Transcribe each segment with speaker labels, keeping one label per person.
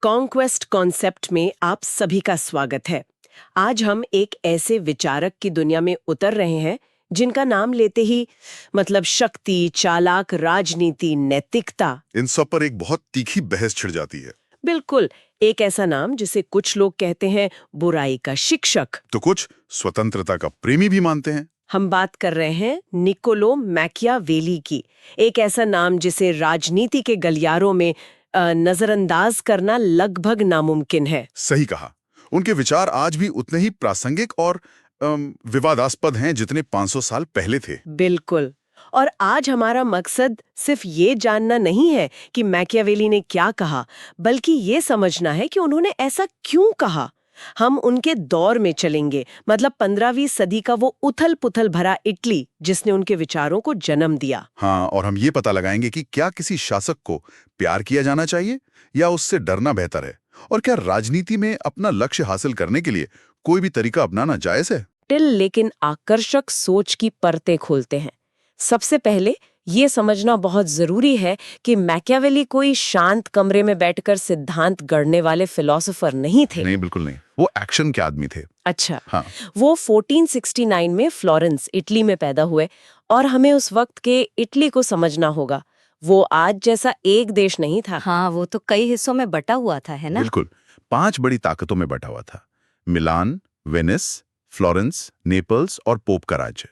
Speaker 1: Conquest concept में आप सभी का स्वागत है। आज हम एक ऐसे विचारक की दुनिया में उतर रहे हैं जिनका नाम लेते ही मतलब शक्ति, चालाक, राजनीति, नैतिकता,
Speaker 2: इन सब पर एक बहुत तीखी बहस छिड़ जाती है।
Speaker 1: बिल्कुल एक ऐसा नाम जिसे कुछ लोग कहते हैं बुराई का शिक्षक।
Speaker 2: तो कुछ स्वतंत्रता का प्रेमी भी मानते हैं।
Speaker 1: हम बात कर रहे हैं निकोलो मैकियावेली की। एक ऐसा नाम जिसे राजनीति के गलियारों में नजरअंदाज करना लगभग नामुमकिन है।
Speaker 2: सही कहा। उनके विचार आज भी उतने ही प्रासंगिक और विवादास्पद हैं जितने 500 साल पहले थे।
Speaker 1: बिल्कुल। और आज हमारा मकसद सिर्फ ये जानना नहीं है कि मैकियावेली ने क्या कहा, बल्कि ये समझना है कि उन्होंने ऐसा क्यों कहा। हम उनके दौर में चलेंगे, मतलब 15वीं सदी का वो उथल-पुथल भरा इटली जिसने उनके विचारों को जन्म दिया।
Speaker 2: हाँ, और हम ये पता लगाएंगे कि क्या किसी शासक को प्यार किया जाना चाहिए या उससे डरना बेहतर है, और क्या राजनीति में अपना लक्ष्य हासिल करने के लिए कोई भी तरीका अपनाना जायज है।
Speaker 1: लेकिन आकर्षक सोच की परतें खोलते हैं। सबसे पहले ये समझना बहुत जरूरी है कि मैकियावेली कोई शांत कमरे में बैठकर सिद्धांत गढ़ने वाले फिलोसोफर नहीं थे।
Speaker 2: नहीं, बिल्कुल नहीं। वो एक्शन के आदमी थे।
Speaker 1: अच्छा,
Speaker 2: हाँ।
Speaker 1: वो 1469 में फ्लोरेंस, इटली में पैदा हुए और हमें उस वक्त के इटली को समझना होगा। वो आज जैसा एक देश नहीं था।
Speaker 3: हाँ, वो तो कई हिस्सों में बटा हुआ था, है ना?
Speaker 2: बिल्कुल, 5 बड़ी ताकतों में बटा हुआ था। मिलान, वेनिस, फ्लोरेंस, नेपल्स और पोप का राज्य।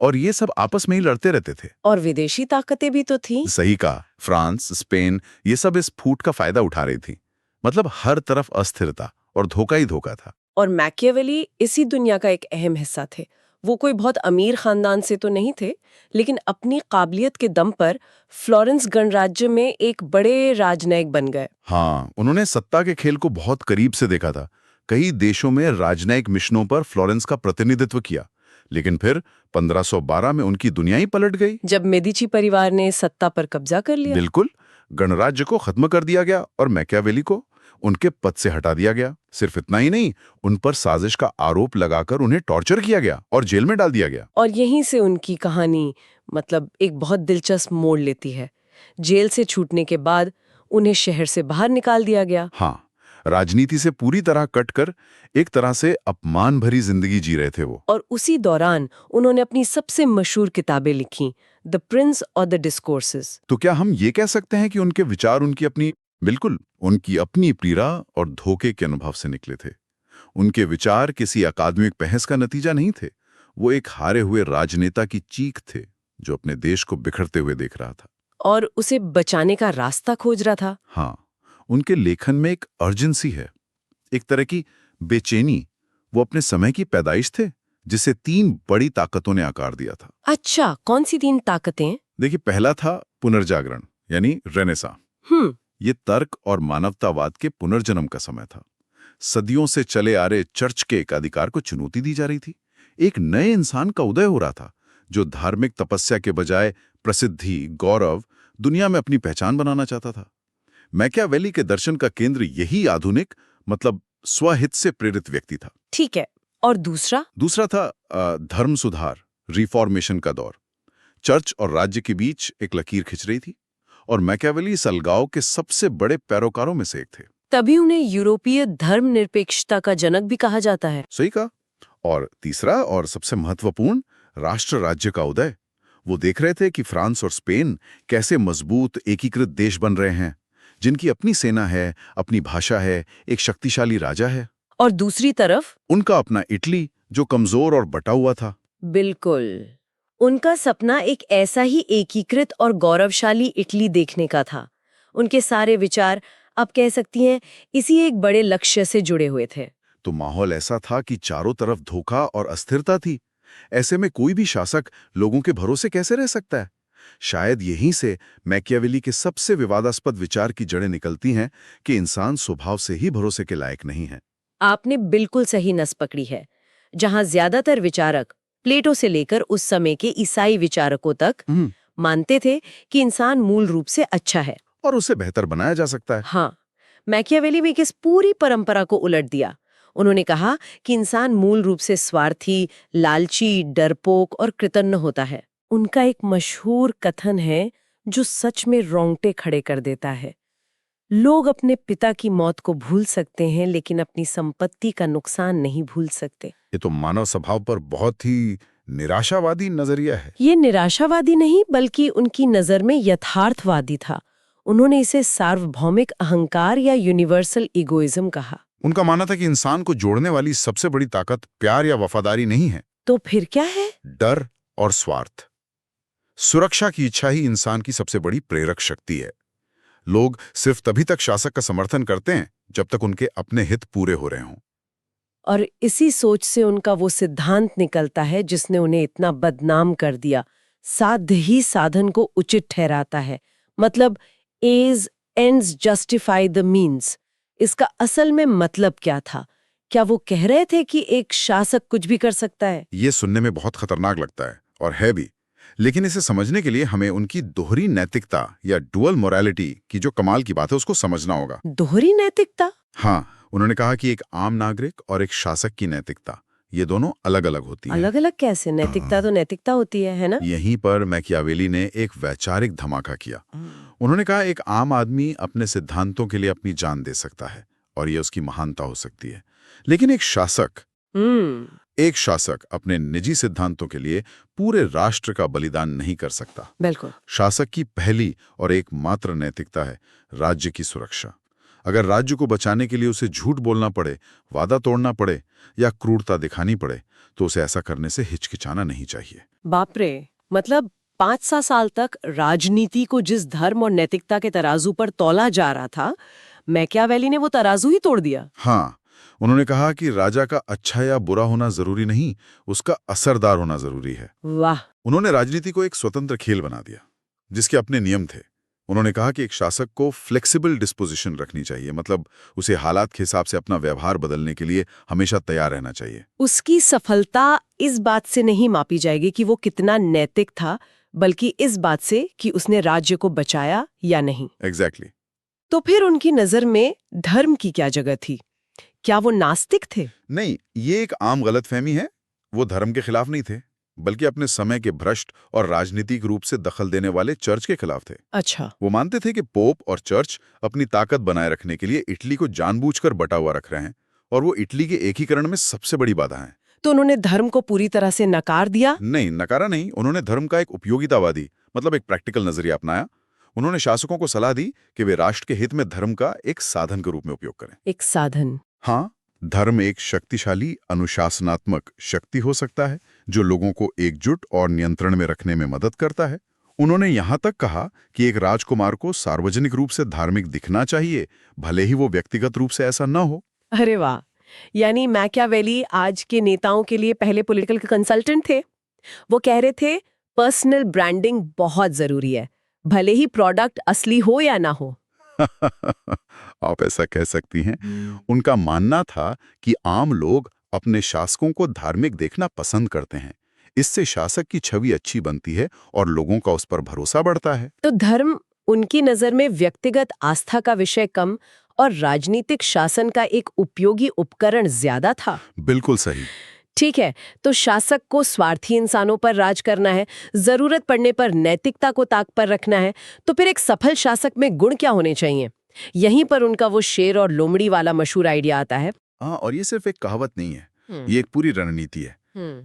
Speaker 2: और ये सब आपस में ही लड़ते रहते थे।
Speaker 1: और विदेशी ताकतें भी तो थीं।
Speaker 2: सही कहा। फ्रांस, स्पेन, ये सब इस फूट का फायदा उठा रही थी। मतलब हर तरफ अस्थिरता और धोखा ही धोखा था।
Speaker 1: और मैकियावेली इसी दुनिया का एक अहम हिस्सा थे। वो कोई बहुत अमीर खानदान से तो नहीं थे, लेकिन अपनी काबिलियत के दम पर फ्लोरेंस गणराज्य में एक बड़े राजनयिक बन गए।
Speaker 2: हाँ, उन्होंने सत्ता के खेल को बहुत करीब से देखा था। कई देशों में राजनयिक मिशनों पर फ्लोरेंस का प्रतिनिधित्व किया, लेकिन फिर 1512 में उनकी दुनिया ही पलट गई
Speaker 1: जब मेदिची परिवार ने सत्ता पर कब्जा कर लिया।
Speaker 2: बिल्कुल, गणराज्य को खत्म कर दिया गया और मैकियावेली को उनके पद से हटा दिया गया। सिर्फ इतना ही नहीं, उन पर साजिश का आरोप लगाकर उन्हें टॉर्चर किया गया और जेल में डाल दिया गया।
Speaker 1: और यहीं से उनकी कहानी मतलब एक बहुत दिलचस्प मोड़ लेती है। जेल से छूटने के बाद उन्हें शहर से बाहर निकाल दिया गया।
Speaker 2: हाँ, राजनीति से पूरी तरह कटकर एक तरह से अपमान भरी जिंदगी जी रहे थे वो।
Speaker 1: और उसी दौरान उन्होंने अपनी सबसे मशहूर किताबें लिखी, द प्रिंस और द डिस्कोर्सेस।
Speaker 2: तो क्या हम ये कह सकते हैं कि उनके विचार उनकी अपनी पीड़ा और धोखे के अनुभव से निकले थे। उनके विचार किसी अकादमिक बहस का नतीजा नहीं थे। वो एक हारे हुए राजनेता की चीख थे जो अपने देश को बिखरते हुए देख रहा था
Speaker 1: और उसे बचाने का रास्ता खोज रहा था।
Speaker 2: हाँ, उनके लेखन में एक अर्जेंसी है, एक तरह की बेचैनी। वो अपने समय की पैदाइश थे जिसे 3 बड़ी ताकतों ने आकार दिया था।
Speaker 1: अच्छा, कौन सी 3 ताकतें?
Speaker 2: देखिए, पहला था पुनर्जागरण यानी रेनेसा। ये तर्क और मानवतावाद के पुनर्जन्म का समय था। सदियों से चले आ रहे चर्च के एक अधिकार को चुनौती दी जा रही थी। एक नए इंसान का उदय हो रहा था जो धार्मिक तपस्या के बजाय प्रसिद्धि, गौरव, दुनिया में अपनी पहचान बनाना चाहता था। मैकियावेली के दर्शन का केंद्र यही आधुनिक मतलब स्वहित से प्रेरित व्यक्ति था।
Speaker 1: ठीक है। और दूसरा
Speaker 2: था धर्म सुधार, रिफॉर्मेशन का दौर। चर्च और राज्य के बीच एक लकीर खिंच रही थी और मैकियावेली इस अलगाव के सबसे बड़े पैरोकारों में से एक थे।
Speaker 1: तभी उन्हें यूरोपीय धर्मनिरपेक्षता का जनक भी कहा जाता है।
Speaker 2: सही कहा। और तीसरा और सबसे महत्वपूर्ण, राष्ट्र राज्य का उदय। वो देख रहे थे कि फ्रांस और स्पेन कैसे मजबूत एकीकृत देश बन रहे हैं, जिनकी अपनी सेना है, अपनी भाषा है, एक शक्तिशाली राजा है।
Speaker 1: और दूसरी तरफ
Speaker 2: उनका अपना इटली जो कमजोर और बटा हुआ था।
Speaker 1: बिल्कुल, उनका सपना एक ऐसा ही एकीकृत और गौरवशाली इटली देखने का था। उनके सारे विचार, आप कह सकती हैं, इसी एक बड़े लक्ष्य से जुड़े हुए थे।
Speaker 2: तो माहौल ऐसा था कि चारों तरफ धोखा और अस्थिरता थी। ऐसे में कोई भी शासक लोगों के भरोसे कैसे रह सकता है। शायद यहीं से मैकियावेली के सबसे विवादास्पद विचार की जड़ें निकलती हैं कि इंसान स्वभाव से ही भरोसे के लायक नहीं है।
Speaker 1: आपने बिल्कुल सही नस पकड़ी है। जहां ज्यादातर विचारक, प्लेटो से लेकर उस समय के ईसाई विचारकों तक, मानते थे कि इंसान मूल रूप से अच्छा है
Speaker 2: और उसे बेहतर बनाया जा सकता है।
Speaker 1: हाँ, मैकियावेली में इस पूरी परंपरा को उलट दिया। उन्होंने कहा कि इंसान मूल रूप से स्वार्थी, लालची, डरपोक और कृतघ्न होता है। उनका एक मशहूर कथन है जो सच में रोंगटे खड़े कर देता है। लोग अपने पिता की मौत को भूल सकते हैं लेकिन अपनी संपत्ति का नुकसान नहीं भूल सकते।
Speaker 2: ये तो मानव स्वभाव पर बहुत ही निराशावादी नजरिया है।
Speaker 1: ये निराशावादी नहीं बल्कि उनकी नजर में यथार्थवादी था। उन्होंने इसे सार्वभौमिक अहंकार या यूनिवर्सल इगोइज्म कहा।
Speaker 2: उनका मानना था कि इंसान को जोड़ने वाली सबसे बड़ी ताकत प्यार या वफादारी नहीं है।
Speaker 1: तो फिर क्या है?
Speaker 2: डर और स्वार्थ। सुरक्षा की इच्छा ही इंसान की सबसे बड़ी प्रेरक शक्ति है। लोग सिर्फ तभी तक शासक का समर्थन करते हैं जब तक उनके अपने हित पूरे हो रहे हों।
Speaker 1: और इसी सोच से उनका वो सिद्धांत निकलता है जिसने उन्हें इतना बदनाम कर दिया, साध्य ही साधन को उचित ठहराता है। मतलब as ends justify the means. इसका असल में मतलब क्या था? क्या वो कह रहे थे कि एक शासक कुछ भी कर सकता है?
Speaker 2: ये सुनने में बहुत खतरनाक लगता है और है भी, लेकिन इसे समझने के लिए हमें उनकी दोहरी नैतिकता या डुअल मोरालिटी की जो कमाल की बात है उसको समझना होगा।
Speaker 1: दोहरी नैतिकता?
Speaker 2: हाँ, उन्होंने कहा कि एक आम नागरिक और एक शासक की नैतिकता, ये दोनों अलग अलग होती हैं।
Speaker 1: अलग अलग कैसे? नैतिकता तो नैतिकता होती है ना?
Speaker 2: यहीं पर मैकियावेली ने एक वैचारिक धमाका किया। उन्होंने कहा एक आम आदमी अपने सिद्धांतों के लिए अपनी जान दे सकता है और ये उसकी महानता हो सकती है, लेकिन एक शासक अपने निजी सिद्धांतों के लिए पूरे राष्ट्र का बलिदान नहीं कर सकता।
Speaker 1: बिल्कुल।
Speaker 2: शासक की पहली और एकमात्र नैतिकता है राज्य की सुरक्षा। अगर राज्य को बचाने के लिए उसे झूठ बोलना पड़े, वादा तोड़ना पड़े या क्रूरता दिखानी पड़े, तो उसे ऐसा करने से हिचकिचाना नहीं चाहिए।
Speaker 1: बाप रे! मतलब 500 साल तक राजनीति को जिस धर्म और नैतिकता के तराजू पर तौला जा रहा था, मैकियावेली ने वो तराजू ही तोड़ दिया।
Speaker 2: हाँ, उन्होंने कहा कि राजा का अच्छा या बुरा होना जरूरी नहीं, उसका असरदार होना जरूरी है।
Speaker 1: वाह!
Speaker 2: उन्होंने राजनीति को एक स्वतंत्र खेल बना दिया जिसके अपने नियम थे। उन्होंने कहा कि एक शासक को फ्लेक्सिबल डिस्पोजिशन रखनी चाहिए, मतलब उसे हालात के हिसाब से अपना व्यवहार बदलने के लिए हमेशा तैयार रहना चाहिए।
Speaker 1: उसकी सफलता इस बात से नहीं मापी जाएगी कि वो कितना नैतिक था, बल्कि इस बात से कि उसने राज्य को बचाया या नहीं।
Speaker 2: एग्जैक्टली।
Speaker 1: तो फिर उनकी नजर में धर्म की क्या जगह थी? क्या वो नास्तिक थे?
Speaker 2: नहीं, ये एक आम गलतफहमी है। वो धर्म के खिलाफ नहीं थे, बल्कि अपने समय के भ्रष्ट और राजनीतिक रूप से दखल देने वाले चर्च के खिलाफ थे।
Speaker 1: अच्छा।
Speaker 2: वो मानते थे कि पोप और चर्च अपनी ताकत बनाए रखने के लिए इटली को जानबूझकर बटा हुआ रख रहे हैं और वो इटली के एकीकरण में सबसे बड़ी बाधा है।
Speaker 1: तो उन्होंने धर्म को पूरी तरह से नकार दिया?
Speaker 2: नहीं, नकारा नहीं। उन्होंने धर्म का एक उपयोगितावादी, मतलब एक प्रैक्टिकल नजरिया अपनाया। उन्होंने शासकों को सलाह दी कि वे राष्ट्र के हित में धर्म का एक साधन के रूप में उपयोग करें।
Speaker 1: एक साधन?
Speaker 2: हाँ, धर्म एक शक्तिशाली अनुशासनात्मक शक्ति हो सकता है जो लोगों को एकजुट और नियंत्रण में रखने में मदद करता है। उन्होंने यहां तक कहा कि एक राजकुमार को सार्वजनिक रूप से धार्मिक दिखना चाहिए, भले ही वो व्यक्तिगत रूप से ऐसा न हो।
Speaker 1: अरे वाह! यानी मैकियावेली आज के नेताओं के लिए पहले पॉलिटिकल कंसल्टेंट थे। वो कह रहे थे पर्सनल ब्रांडिंग बहुत जरूरी है, भले ही प्रोडक्ट असली हो या ना हो।
Speaker 2: आप ऐसा कह सकती हैं। उनका मानना था कि आम लोग अपने शासकों को धार्मिक देखना पसंद करते हैं। इससे शासक की छवि अच्छी बनती है और लोगों का उस पर भरोसा बढ़ता है।
Speaker 1: तो धर्म उनकी नजर में व्यक्तिगत आस्था का विषय कम और राजनीतिक शासन का एक उपयोगी उपकरण ज्यादा था।
Speaker 2: बिल्कुल सही।
Speaker 1: ठीक है, तो शासक को स्वार्थी इंसानों पर राज करना है, जरूरत पड़ने पर नैतिकता को ताक पर रखना है, तो फिर एक सफल शासक में गुण क्या होने चाहिए? यहीं पर उनका वो शेर और लोमड़ी वाला मशहूर आइडिया आता है।
Speaker 2: हाँ, और ये सिर्फ एक कहावत नहीं है, ये एक पूरी रणनीति है।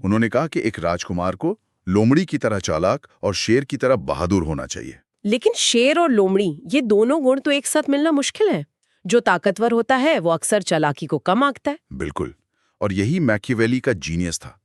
Speaker 2: उन्होंने कहा कि एक राजकुमार को लोमड़ी की तरह चालाक और शेर की तरह बहादुर होना चाहिए।
Speaker 1: लेकिन शेर और लोमड़ी, ये दोनों गुण तो एक साथ मिलना मुश्किल है। जो ताकतवर होता है वो अक्सर चालाकी को कम आंकता है।
Speaker 2: बिल्कुल, और यही मैकियावेली का जीनियस था।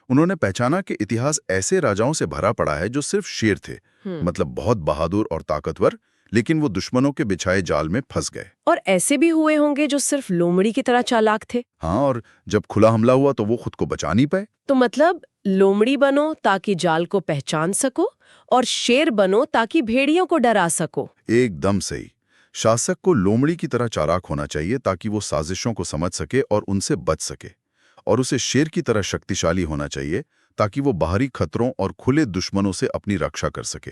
Speaker 2: उन्होंने पहचाना कि इतिहास ऐसे राजाओं से भरा पड़ा है जो सिर्फ शेर थे, मतलब बहुत बहादुर और ताकतवर, लेकिन वो दुश्मनों के बिछाए जाल में फंस गए।
Speaker 1: और ऐसे भी हुए होंगे जो सिर्फ लोमड़ी की तरह चालाक थे।
Speaker 2: हाँ, और जब खुला हमला हुआ तो वो खुद को बचा नहीं पाए।
Speaker 1: तो मतलब लोमड़ी बनो ताकि जाल को पहचान सको और शेर बनो ताकि भेड़ियों को डरा सको।
Speaker 2: एकदम सही। शासक को लोमड़ी की तरह चालाक होना चाहिए ताकि वो साजिशों को समझ सके और उनसे बच सके, और उसे शेर की तरह शक्तिशाली होना चाहिए ताकि वो बाहरी खतरों और खुले दुश्मनों से अपनी रक्षा कर सके।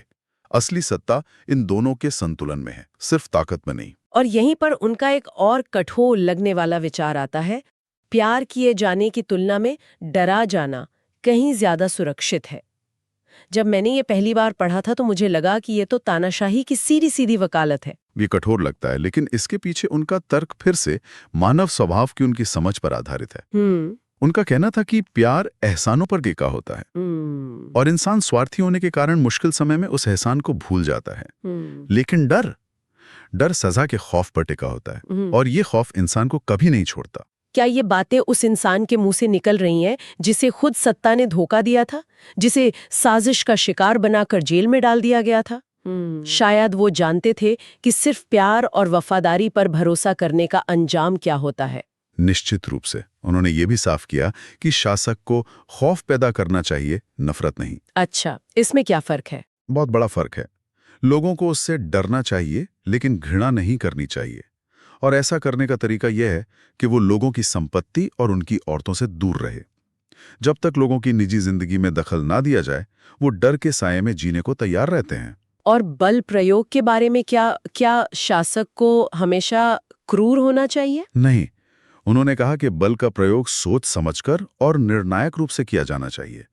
Speaker 2: असली सत्ता इन दोनों के संतुलन में है, सिर्फ ताकत में नहीं।
Speaker 1: और यहीं पर उनका एक और कठोर लगने वाला विचार आता है, प्यार किए जाने की तुलना में डरा जाना कहीं ज्यादा सुरक्षित है। जब मैंने ये पहली बार पढ़ा था तो मुझे लगा कि ये तो तानाशाही की सीधी सीधी वकालत है।
Speaker 2: ये कठोर लगता है, लेकिन इसके पीछे उनका तर्क फिर से मानव स्वभाव की उनकी समझ पर आधारित है। उनका कहना था कि प्यार एहसानों पर टिका होता है और इंसान स्वार्थी होने के कारण मुश्किल समय में उस एहसान को भूल जाता है। लेकिन डर सजा के खौफ पर टिका होता है और ये खौफ इंसान को कभी नहीं छोड़ता।
Speaker 1: क्या ये बातें उस इंसान के मुंह से निकल रही हैं जिसे खुद सत्ता ने धोखा दिया था, जिसे साजिश का शिकार बनाकर जेल में डाल दिया गया था? शायद वो जानते थे कि सिर्फ प्यार और वफादारी पर भरोसा करने का अंजाम क्या होता है।
Speaker 2: निश्चित रूप से उन्होंने ये भी साफ किया कि शासक को खौफ पैदा करना चाहिए, नफरत नहीं।
Speaker 1: अच्छा, इसमें क्या फर्क है?
Speaker 2: बहुत बड़ा फर्क है। लोगों को उससे डरना चाहिए, लेकिन घृणा नहीं करनी चाहिए। और ऐसा करने का तरीका यह है कि वो लोगों की संपत्ति और उनकी औरतों से दूर रहे। जब तक लोगों की निजी जिंदगी में दखल ना दिया जाए, वो डर के साये में जीने को तैयार रहते हैं।
Speaker 1: और बल प्रयोग के बारे में क्या शासक को हमेशा क्रूर होना चाहिए?
Speaker 2: नहीं, उन्होंने कहा कि बल का प्रयोग सोच समझकर और निर्णायक रूप से किया जाना चाहिए।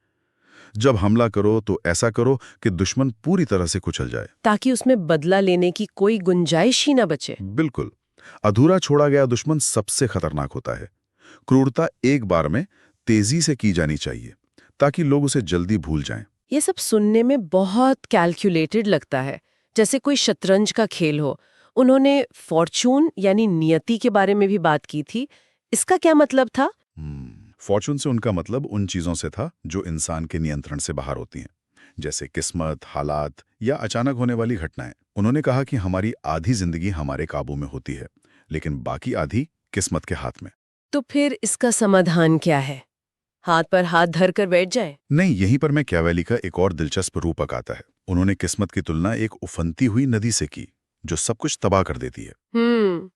Speaker 2: जब हमला करो तो ऐसा करो कि दुश्मन पूरी तरह से कुचल जाए,
Speaker 1: ताकि उसमें बदला लेने की कोई गुंजाइश ही न बचे।
Speaker 2: बिल्कुल। अधूरा छोड़ा गया दुश्मन सबसे खतरनाक होता है। क्रूरता एक बार में तेजी से की जानी चाहिए ताकि लोग उसे जल्दी भूल जाएं।
Speaker 1: ये सब सुनने में बहुत कैलकुलेटेड लगता है, जैसे कोई शतरंज का खेल हो। उन्होंने फॉर्चून यानी नियति के बारे में भी बात की थी। इसका क्या मतलब था?
Speaker 2: फॉर्चून से उनका मतलब उन चीजों से था जो इंसान के नियंत्रण से बाहर होती हैं, जैसे किस्मत, हालात या अचानक होने वाली घटनाएं। उन्होंने कहा कि हमारी आधी जिंदगी हमारे काबू में होती है, लेकिन बाकी आधी किस्मत के हाथ में।
Speaker 1: तो फिर इसका समाधान क्या है? हाथ पर हाथ धर कर बैठ जाए?
Speaker 2: नहीं, यहीं पर मैकियावेली का एक और दिलचस्प रूपक आता है। उन्होंने किस्मत की तुलना एक उफनती हुई नदी से की जो सब कुछ तबाह कर देती है।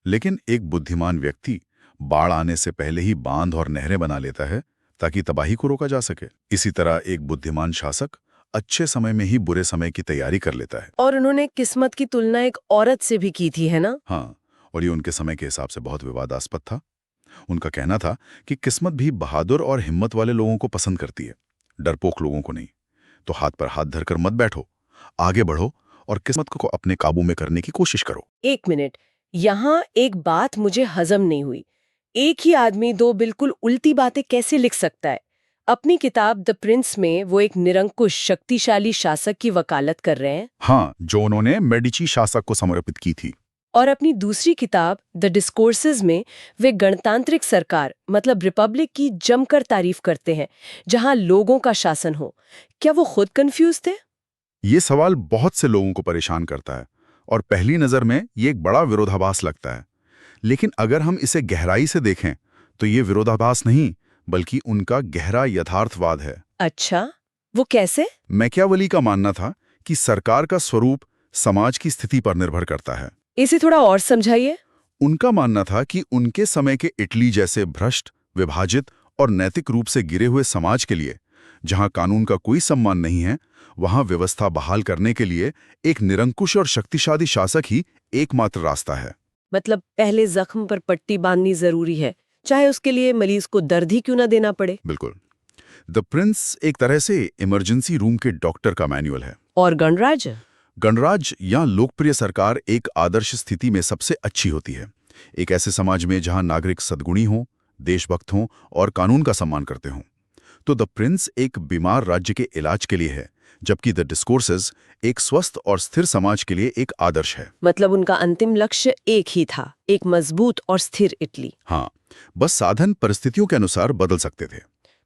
Speaker 2: लेकिन एक बुद्धिमान व्यक्ति बाढ़ आने से पहले ही बांध और नहरें बना लेता है ताकि तबाही को रोका जा सके। इसी तरह एक बुद्धिमान शासक अच्छे समय में ही बुरे समय की तैयारी कर लेता है।
Speaker 1: और उन्होंने किस्मत की तुलना एक औरत से भी की थी, है ना?
Speaker 2: हाँ, और ये उनके समय के हिसाब से बहुत विवादास्पद था। उनका कहना था कि किस्मत भी बहादुर और हिम्मत वाले लोगों को पसंद करती है, डरपोक लोगों को नहीं। तो हाथ पर हाथ धरकर मत बैठो, आगे बढ़ो और किस्मत को अपने काबू में करने की कोशिश करो।
Speaker 1: एक मिनट, यहाँ एक बात मुझे हजम नहीं हुई। एक ही आदमी दो बिल्कुल उल्टी बातें कैसे लिख सकता है? अपनी किताब द प्रिंस में वो एक निरंकुश शक्तिशाली शासक की वकालत कर रहे हैं।
Speaker 2: हाँ, जो उन्होंने मेडिची शासक को समर्पित की थी।
Speaker 1: और अपनी दूसरी किताब द डिस्कोर्सेस में वे गणतांत्रिक सरकार मतलब रिपब्लिक की जमकर तारीफ करते हैं, जहां लोगों का शासन हो। क्या वो खुद कंफ्यूज थे?
Speaker 2: ये सवाल बहुत से लोगों को परेशान करता है और पहली नजर में ये एक बड़ा विरोधाभास लगता है। लेकिन अगर हम इसे गहराई से देखें तो ये विरोधाभास नहीं, बल्कि उनका गहरा यथार्थवाद है।
Speaker 1: अच्छा, वो कैसे?
Speaker 2: मैकियावेली का मानना था कि सरकार का स्वरूप समाज की स्थिति पर निर्भर करता है।
Speaker 1: इसे थोड़ा और समझाइए।
Speaker 2: उनका मानना था कि उनके समय के इटली जैसे भ्रष्ट, विभाजित और नैतिक रूप से गिरे हुए समाज के लिए, जहां कानून का कोई सम्मान नहीं है, वहां व्यवस्था बहाल करने के लिए एक निरंकुश और शक्तिशाली शासक ही एकमात्र रास्ता है।
Speaker 1: मतलब पहले जख्म पर पट्टी बांधनी जरूरी है, चाहे उसके लिए मरीज को दर्द ही क्यों ना देना पड़े।
Speaker 2: बिल्कुल। द प्रिंस एक तरह से इमरजेंसी रूम के डॉक्टर का मैनुअल है।
Speaker 1: और
Speaker 2: गणराज या लोकप्रिय सरकार एक आदर्श स्थिति में सबसे अच्छी होती है। एक ऐसे समाज में जहां नागरिक सद्गुणी हों, देशभक्त हों और कानून का सम्मान करते हों। तो द प्रिंस एक बीमार राज्य के इलाज के लिए है, जबकि द डिस्कोर्सेस एक स्वस्थ और स्थिर समाज के लिए एक आदर्श है।
Speaker 1: मतलब उनका अंतिम लक्ष्य एक ही था, एक मजबूत और स्थिर इटली।
Speaker 2: हाँ, बस साधन परिस्थितियों के अनुसार बदल सकते थे।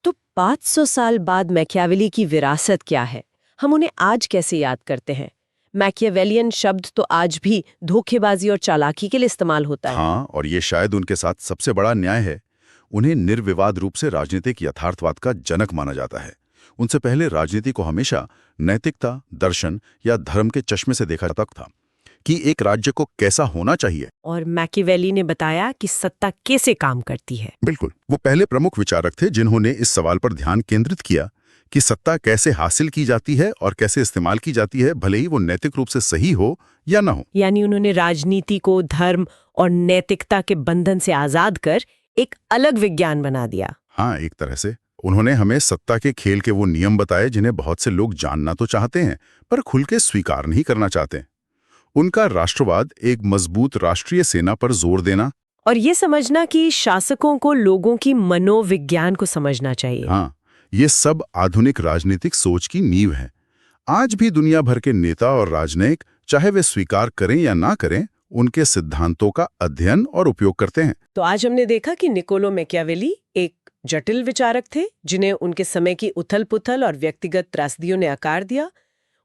Speaker 1: तो 500 साल बाद मैकियावेली की विरासत क्या है? हम उन्हें आज कैसे याद करते हैं? मैकियावेलियन शब्द तो आज भी धोखेबाजी और चालाकी के लिए इस्तेमाल होता है।
Speaker 2: हाँ, और ये शायद उनके साथ सबसे बड़ा न्याय है। उन्हें निर्विवाद रूप से राजनीतिक यथार्थवाद का जनक माना जाता है। उनसे पहले राजनीति को हमेशा नैतिकता, दर्शन या धर्म के चश्मे से देखा जाता था कि एक राज्य को कैसा होना चाहिए।
Speaker 1: और मैकियावेली ने बताया कि सत्ता कैसे काम करती है।
Speaker 2: बिल्कुल, वो पहले प्रमुख विचारक थे जिन्होंने इस सवाल पर ध्यान केंद्रित किया कि सत्ता कैसे हासिल की जाती है और कैसे इस्तेमाल की जाती है, भले ही वो नैतिक रूप से सही हो या ना हो।
Speaker 1: यानी उन्होंने राजनीति को धर्म और नैतिकता के बंधन से आजाद कर एक अलग विज्ञान बना दिया।
Speaker 2: हाँ, एक तरह से उन्होंने हमें सत्ता के खेल के वो नियम बताए जिन्हें बहुत से लोग जानना तो चाहते हैं पर खुल के स्वीकार नहीं करना चाहते। उनका राष्ट्रवाद, एक मजबूत राष्ट्रीय सेना पर जोर देना।
Speaker 1: और ये समझना कि शासकों को लोगों की मनोविज्ञान को समझना चाहिए।
Speaker 2: हाँ, ये सब आधुनिक राजनीतिक सोच की नींव है। आज भी दुनिया भर के नेता और राजनयिक, चाहे वे स्वीकार करें या ना करें, उनके सिद्धांतों का अध्ययन और उपयोग करते हैं।
Speaker 1: तो आज हमने देखा कि निकोलो मैकियावेली एक जटिल विचारक थे, जिन्हें उनके समय की उथल-पुथल और व्यक्तिगत त्रासदियों ने आकार दिया।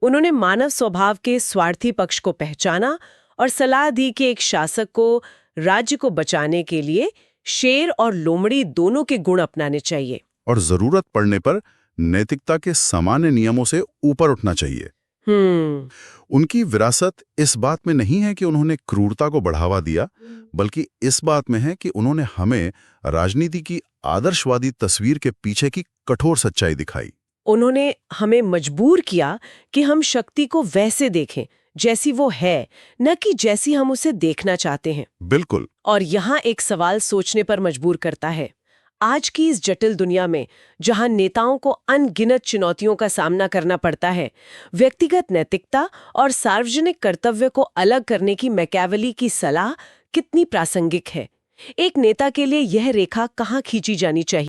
Speaker 1: उन्होंने मानव स्वभाव के स्वार्थी पक्ष को पहचाना और सलाह दी कि एक शासक को राज्य को बचाने के लिए शेर और लोमड़ी दोनों के गुण अपनाने चाहिए।
Speaker 2: और जरूरत पड़ने पर नैतिकता के सामान्य नियमों से ऊपर उठना चाहिए। उनकी विरासत इस बात में नहीं है कि उन्होंने क्रूरता को बढ़ावा दिया, बल्कि इस बात में है कि उन्होंने हमें राजनीति की आदर्शवादी तस्वीर के पीछे की कठोर सच्चाई दिखाई।
Speaker 1: उन्होंने हमें मजबूर किया कि हम शक्ति को वैसे देखें जैसी वो है, न कि जैसी हम उसे देखना चाहते हैं।
Speaker 2: बिल्कुल।
Speaker 1: और यहाँ एक सवाल सोचने पर मजबूर करता है। आज की इस जटिल दुनिया में, जहां नेताओं को अनगिनत चुनौतियों का सामना करना पड़ता है, व्यक्तिगत नैतिकता और सार्वजनिक कर्तव्य को अलग करने की मैकियावेली की सलाह कितनी प्रासंगिक है? एक नेता के लिए यह रेखा कहाँ खींची जानी चाहिए?